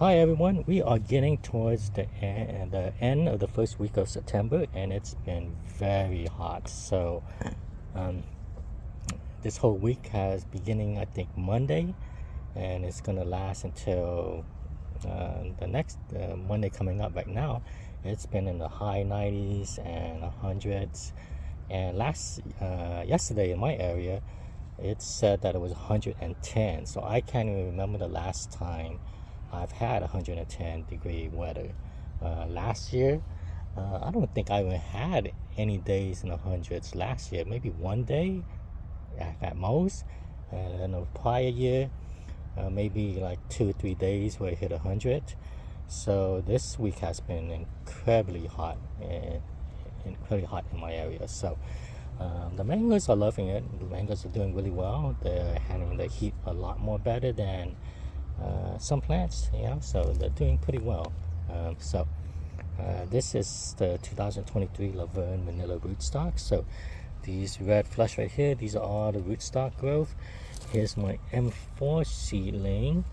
Hi everyone, we are getting towards the end of the first week of September and it's been very hot. So um, this whole week has beginning I think Monday and it's gonna last until the next Monday coming up right now. It's been in the high 90s and hundreds, and yesterday in my area it said that it was 110. So I can't even remember the last time I've had 110 degree weather. Last year, I don't think I even had any days in the hundreds last year. Maybe one day at most. And the prior year, maybe like 2 or 3 days where it hit 100. So this week has been incredibly hot and incredibly hot in my area. So the mangoes are loving it. The mangoes are doing really well. They're handling the heat a lot more better than some plants, so they're doing pretty well. This is the 2023 Verne Manila rootstock. So these red flush right here, these are all the rootstock growth. Here's my M4 seedling.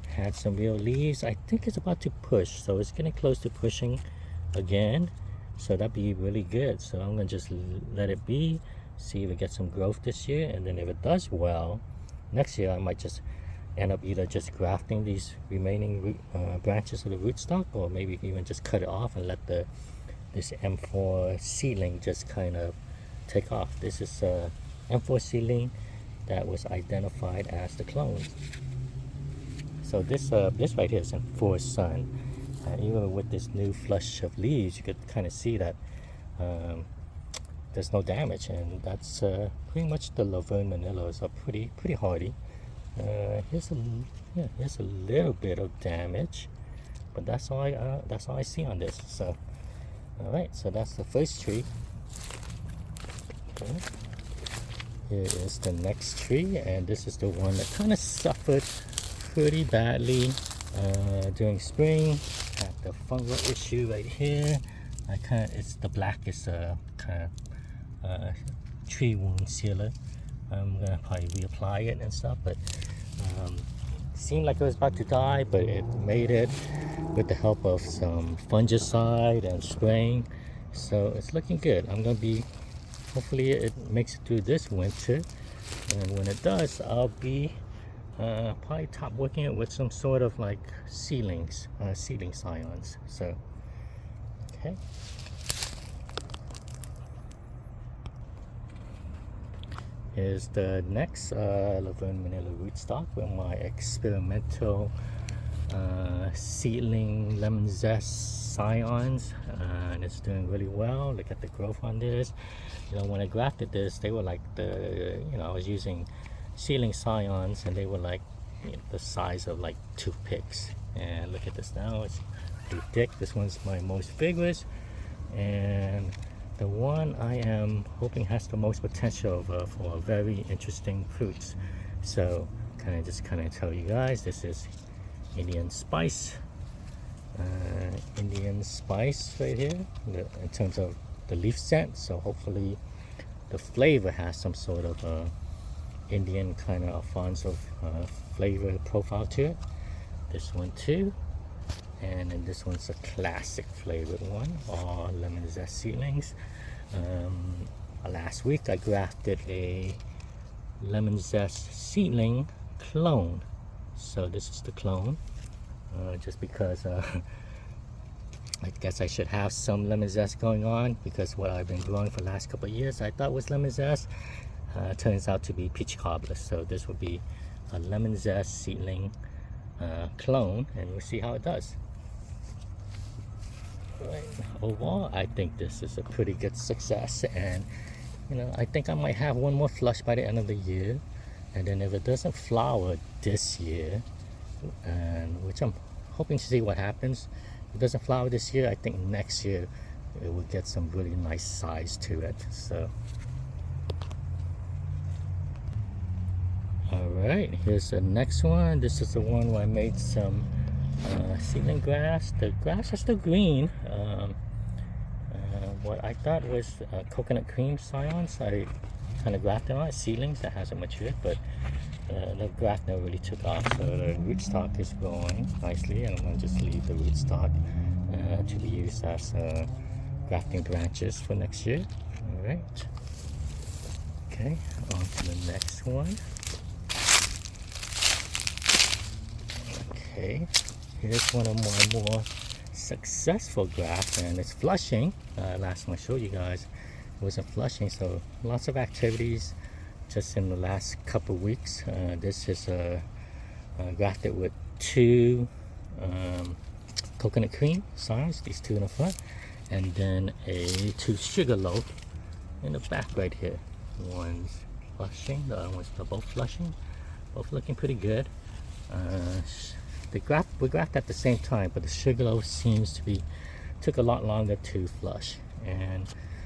Had some real leaves. I think it's about to push, so it's getting close to pushing again. So that'd be really good. So I'm gonna just let it be, see if it gets some growth this year, and then if it does well, next year I might just end up either just grafting these remaining branches of the rootstock, or maybe even just cut it off and let this M4 seedling just kind of take off. This is a M4 seedling that was identified as the clone. So this right here is in full sun. Even with this new flush of leaves, you could kind of see that there's no damage, and that's pretty much the Verne Manillas are pretty hardy. Here's a little bit of damage, but that's all I see on this. So all right, so that's the first tree. Okay. Here is the next tree, and this is the one that kind of suffered pretty badly during spring. Had the fungal issue right here. It's the blackest kind of tree wound sealer. I'm gonna probably reapply it and stuff, but seemed like it was about to die, but it made it with the help of some fungicide and spraying. So it's looking good. Hopefully it makes it through this winter, and when it does, I'll be probably top working it with some sort of like seedling scions. So okay. Here's the next Verne Manila rootstock with my experimental seedling lemon zest scions, and it's doing really well. Look at the growth on this. When I grafted this, they were like I was using seedling scions, and they were like the size of like toothpicks. And look at this now; it's pretty thick. This one's my most vigorous, and the one I am hoping has the most potential for very interesting fruits. So kind of tell you guys, this is Indian spice right here in terms of the leaf scent. So hopefully the flavor has some sort of Indian kind of Alfonso flavor profile to it. This one too. And then this one's a classic flavored one, all lemon zest seedlings. Last week I grafted a lemon zest seedling clone. So this is the clone, just because I guess I should have some lemon zest going on, because what I've been growing for the last couple of years I thought was lemon zest turns out to be peach cobbler. So this will be a lemon zest seedling clone, and we'll see how it does. Right. Overall, I think this is a pretty good success, and I think I might have one more flush by the end of the year, and then if it doesn't flower this year, and which I'm hoping to see what happens, if it doesn't flower this year, I think next year it will get some really nice size to it. So all right, here's the next one. This is the one where I made some seedling grass. The grass is still green. What I thought was coconut cream scions, I kind of grafted on it, seedlings that hasn't matured, but the graft never really took off. So the rootstock is growing nicely, and I'm going to just leave the rootstock to be used as grafting branches for next year. All right. Okay, on to the next one. Okay, here's one of my more successful grafts, and it's flushing. Last time I showed you guys it wasn't flushing, so lots of activities just in the last couple weeks. This is grafted with 2 coconut cream scions, these 2 in the front, and then 2 sugar loaf in the back right here. One's flushing, the other one's both flushing, both looking pretty good. We grafted at the same time, but the sugar loaf seems to be took a lot longer to flush. And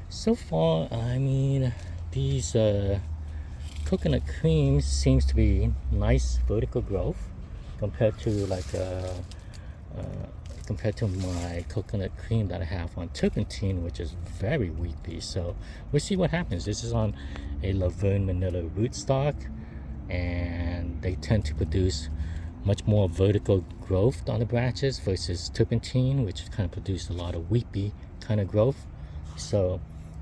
so far, I mean, these coconut cream seems to be nice vertical growth compared to like compared to my coconut cream that I have on turpentine, which is very weepy. So we'll see what happens. This is on a Verne Manila rootstock, and they tend to produce much more vertical growth on the branches versus turpentine, which kind of produce a lot of weepy kind of growth. So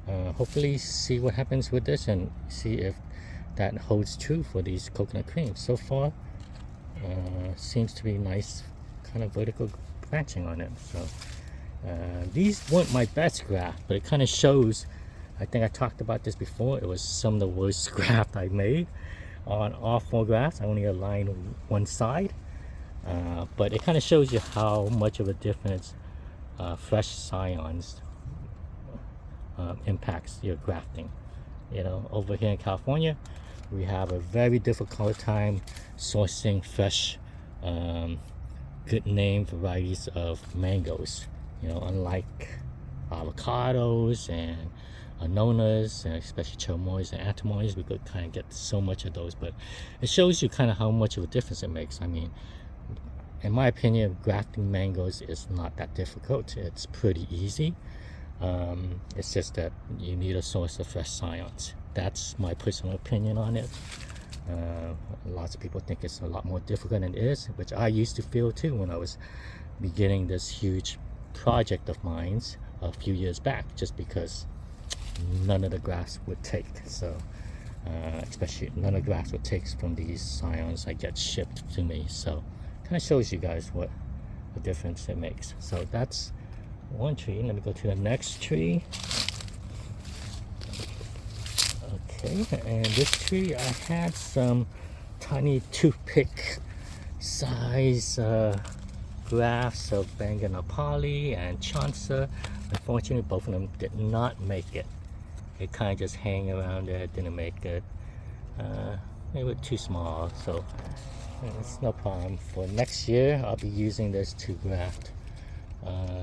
hopefully see what happens with this and see if that holds true for these coconut creams. So far seems to be nice kind of vertical branching on it. So these weren't my best graft, but it kind of shows, I think I talked about this before, it was some of the worst graft I made on all 4 grafts. I only aligned one side, but it kind of shows you how much of a difference fresh scions impacts your grafting. You know, over here in California, we have a very difficult time sourcing fresh good name varieties of mangoes. You know, unlike avocados and anonas, and especially chamoys and atamoys, we could kind of get so much of those. But it shows you kind of how much of a difference it makes. I mean, in my opinion, grafting mangoes is not that difficult. It's pretty easy. It's just that you need a source of fresh scions. That's my personal opinion on it. Lots of people think it's a lot more difficult than it is, which I used to feel too when I was beginning this huge project of mine a few years back, just because none of the grafts would take. So especially none of the grafts would take from these scions that get shipped to me. So kind of shows you guys what the difference it makes. So that's one tree. Let me go to the next tree. Okay, and this tree, I had some tiny toothpick size grafts of Benganapali and Chansa. Unfortunately, both of them did not make it. It kind of just hang around there, didn't make it. They were too small, so it's no problem. For next year, I'll be using this to graft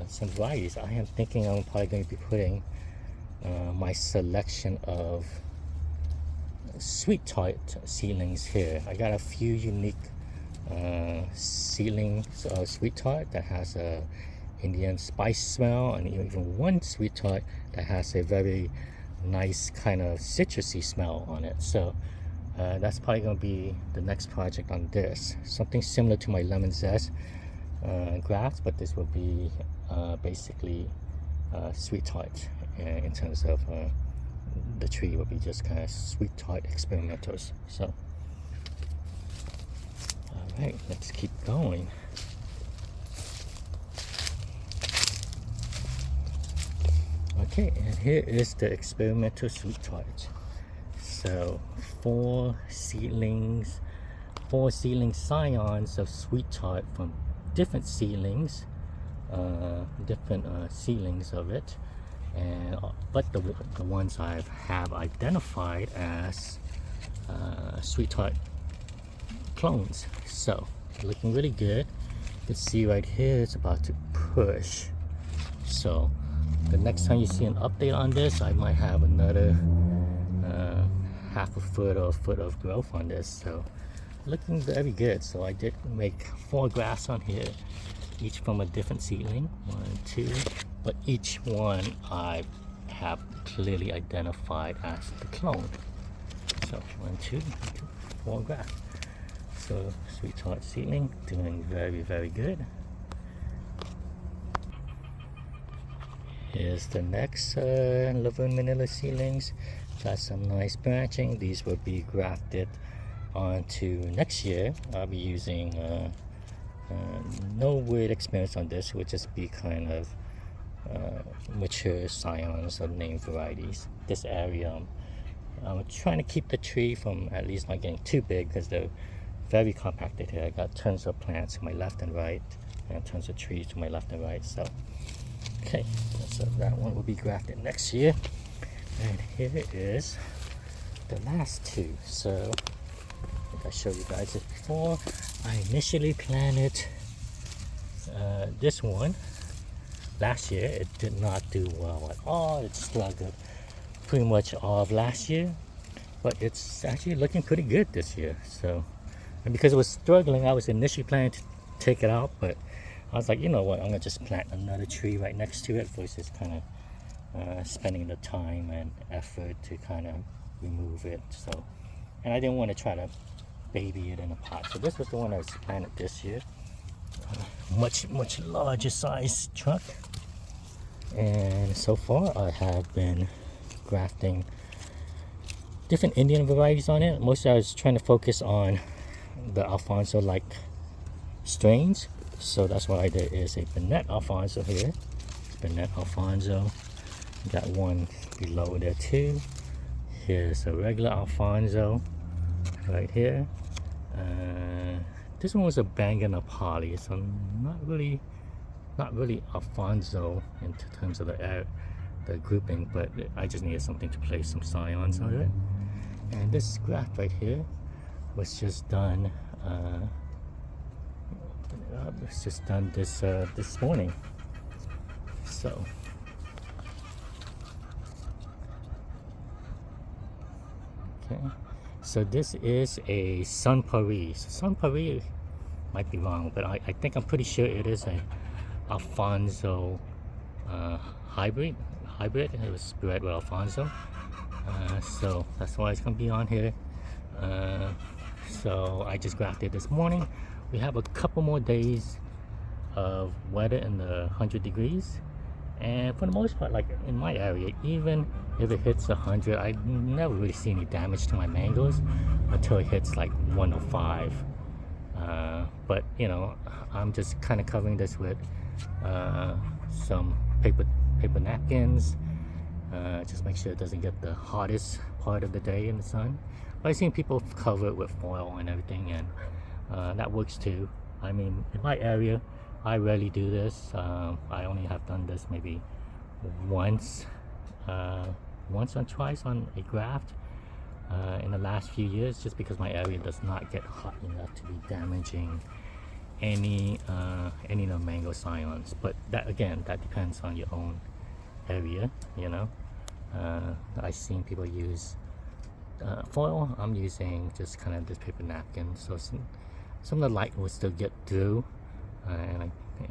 some varieties. I am thinking I'm probably going to be putting my selection of sweet tart seedlings here. I got a few unique seedlings of sweet tart that has a Indian spice smell, and even one sweet tart that has a very nice kind of citrusy smell on it. So that's probably going to be the next project on this. Something similar to my lemon zest graft, but this will be basically sweet tart in terms of the tree will be just kind of sweet tart experimentals. So alright, let's keep going. Okay, and here is the experimental sweet tart. So 4 seedling scions of sweet tart from different seedlings, seedlings of it, and but the ones I have identified as sweet tart clones. So looking really good. You can see right here it's about to push. So the next time you see an update on this, I might have another half a foot or a foot of growth on this. So looking very good. So I did make 4 grafts on here, each from a different seedling. 1, 2, but each one I have clearly identified as the clone. So 1, 2, 4 grafts. So sweetheart seedling doing very, very good. Here's the next Laverne Manila seedlings. Got some nice branching. These will be grafted onto next year. I'll be using no weird experience on this. Would just be kind of mature scions of named varieties. This area, I'm trying to keep the tree from at least not getting too big because they're very compacted here. I got tons of plants to my left and right and tons of trees to my left and right. So okay, so that one will be grafted next year. And here is the last two. So I think I showed you guys this before. I initially planted this one last year. It did not do well at all. It struggled pretty much all of last year, but it's actually looking pretty good this year. So, and because it was struggling, I was initially planning to take it out, but I was like, you know what, I'm gonna just plant another tree right next to it versus kind of spending the time and effort to kind of remove it. So, and I didn't want to try to baby it in a pot. So this was the one I was planted this year. Much larger size truck. And so far I have been grafting different Indian varieties on it. Mostly I was trying to focus on the Alfonso-like strains. So that's why there is a Bennett Alfonso here. Bennett Alfonso. Got one below there too. Here's a regular Alfonso right here. This one was a Bangor Nepali, so not really Alfonso in terms of the grouping, but I just needed something to place some scions on it. And this graft right here was just done. It's just done this morning. So okay, so this is a Sun Paris. Sun Paris might be wrong, but I think I'm pretty sure it is a Alfonso hybrid. It was bred with Alfonso, so that's why it's gonna be on here. So I just grafted this morning. We have a couple more days of weather in the 100 degrees, and for the most part, like in my area, even if it hits 100, I never really see any damage to my mangoes until it hits like 105. But you know, I'm just kind of covering this with some paper napkins, just make sure it doesn't get the hottest part of the day in the sun. But I've seen people cover it with foil and everything, and that works too. I mean, in my area, I rarely do this. I only have done this maybe once or twice on a graft in the last few years, just because my area does not get hot enough to be damaging any of the mango scions. But that, again, that depends on your own area, you know. I've seen people use foil. I'm using just kind of this paper napkin, so some of the light will still get through,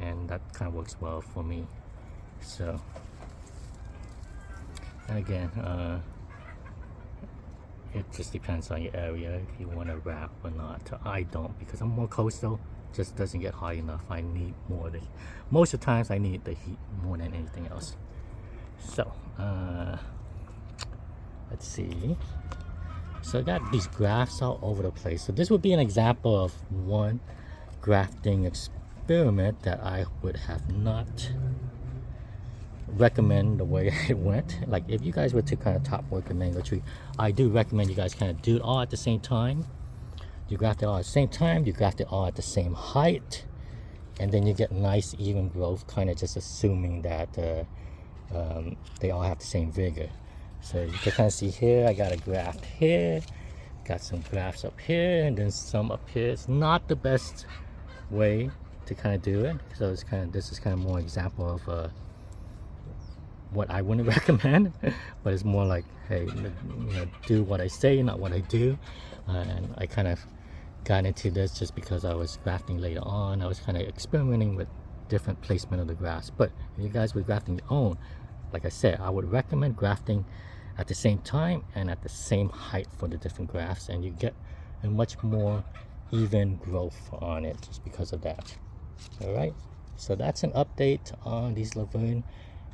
and that kind of works well for me. So, and again, it just depends on your area if you want to wrap or not. I don't, because I'm more coastal. Just doesn't get hot enough. I need more. Most of the times I need the heat more than anything else. So let's see. So I got these grafts all over the place. So this would be an example of one grafting experiment that I would have not recommend the way it went. Like if you guys were to kind of top work a mango tree, I do recommend you guys kind of do it all at the same time. You graft it all at the same time, you graft it all at the same height, and then you get nice even growth, kind of just assuming that they all have the same vigor. So you can kind of see here, I got a graft here, got some grafts up here, and then some up here. It's not the best way to kind of do it, so it's kind of, this is kind of more example of what I wouldn't recommend, but it's more like, hey, you know, do what I say, not what I do. And I kind of got into this just because I was grafting later on. I was kind of experimenting with different placement of the grafts. But if you guys were grafting your own, like I said, I would recommend grafting at the same time and at the same height for the different grafts, and you get a much more even growth on it just because of that. All right, so that's an update on these Laverne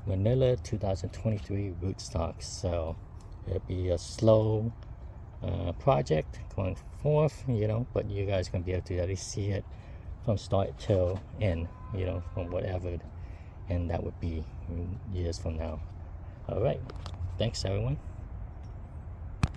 Manila 2023 rootstocks. So it'll be a slow project going forth, you know, but you guys can be able to at least see it from start till end, you know, from whatever, and that would be years from now. All right, thanks everyone.